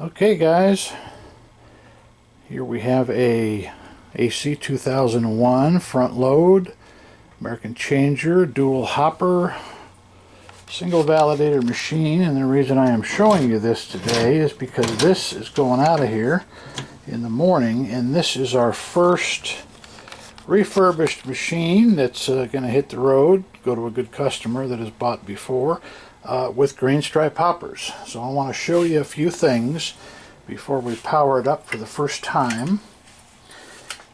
Okay guys, here we have a AC2001 front load, American changer, dual hopper, single validator machine. And the reason I am showing you this today is because this is going out of here in the morning, and this is our first refurbished machine that's going to hit the road, go to a good customer that has bought before, with green stripe hoppers. So I want to show you a few things before we power it up for the first time.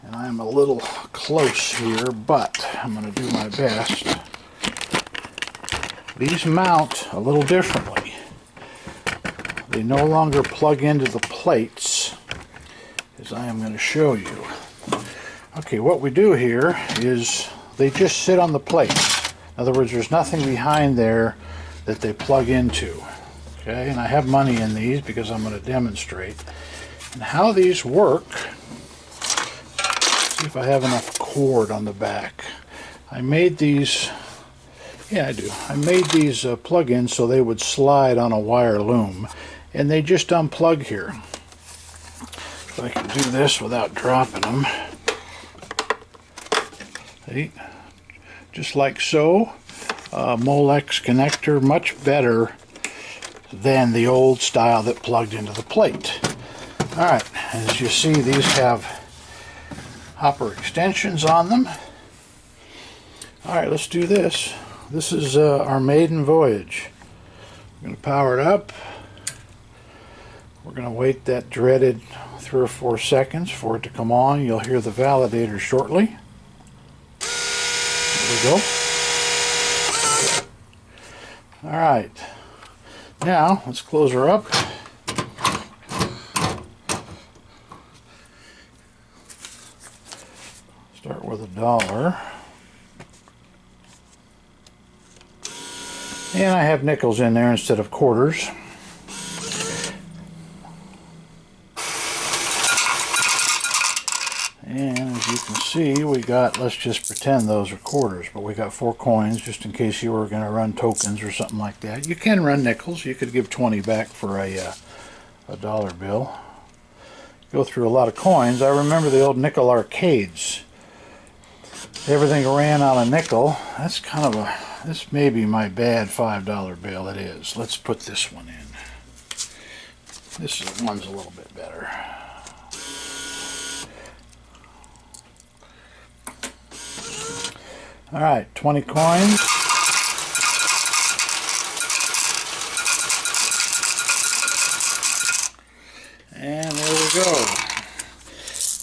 And I'm a little close here, but I'm going to do my best. These mount a little differently. They no longer plug into the plates, as I am going to show you. Okay, what we do here is they just sit on the plates. In other words, there's nothing behind there that they plug into. Okay, and I have money in these because I'm going to demonstrate. And how these work, see if I have enough cord on the back. I made these, yeah I do, I made these plug-ins so they would slide on a wire loom, and they just unplug here. So I can do this without dropping them. See? Just like so. Molex connector, much better than the old style that plugged into the plate. Alright, as you see, these have hopper extensions on them. Alright, let's do this. This is our maiden voyage. I'm going to power it up. We're going to wait that dreaded 3 or 4 seconds for it to come on. You'll hear the validator shortly. There we go. Alright, now let's close her up. Start with $1. And I have nickels in there instead of quarters. And as you can see, we got, let's just pretend those are quarters, but we got 4 coins just in case you were going to run tokens or something like that. You can run nickels. You could give 20 back for a dollar bill. Go through a lot of coins. I remember the old nickel arcades. Everything ran on a nickel. That's kind of a, this may be my bad $5 bill. It is. Let's put this one in. This one's a little bit better. Alright, 20 coins. And there we go.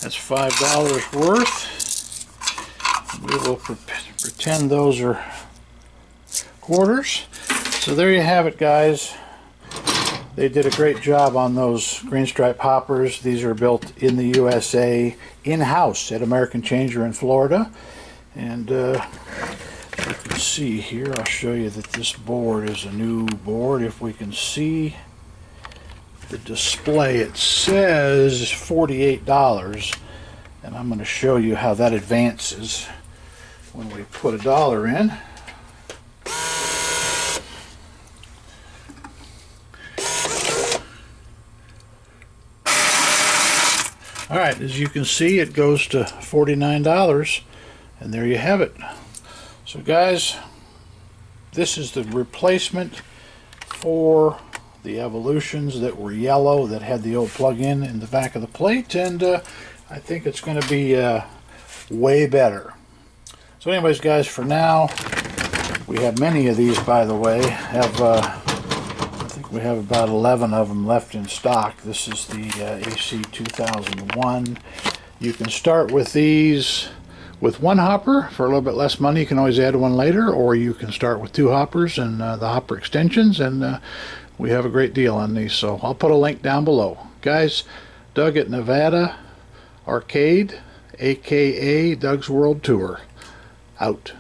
That's $5 worth. We will pretend those are quarters. So there you have it, guys. They did a great job on those green stripe hoppers. These are built in the USA, in-house at American Changer in Florida. And you can see here, I'll show you that this board is a new board. If we can see the display, it says $48, and I'm going to show you how that advances when we put $1 in. Alright, as you can see, it goes to $49. And there you have it. So guys, this is the replacement for the Evolutions that were yellow, that had the old plug-in in the back of the plate, and I think it's going to be way better. So anyways guys, for now, we have many of these, by the way. I think we have about 11 of them left in stock. This is the AC2001. You can start with these with 1 hopper for a little bit less money. You can always add 1 later, or you can start with 2 hoppers and the hopper extensions, and we have a great deal on these. So I'll put a link down below. Guys, Doug at Nevada Arcade, aka Doug's World Tour, out.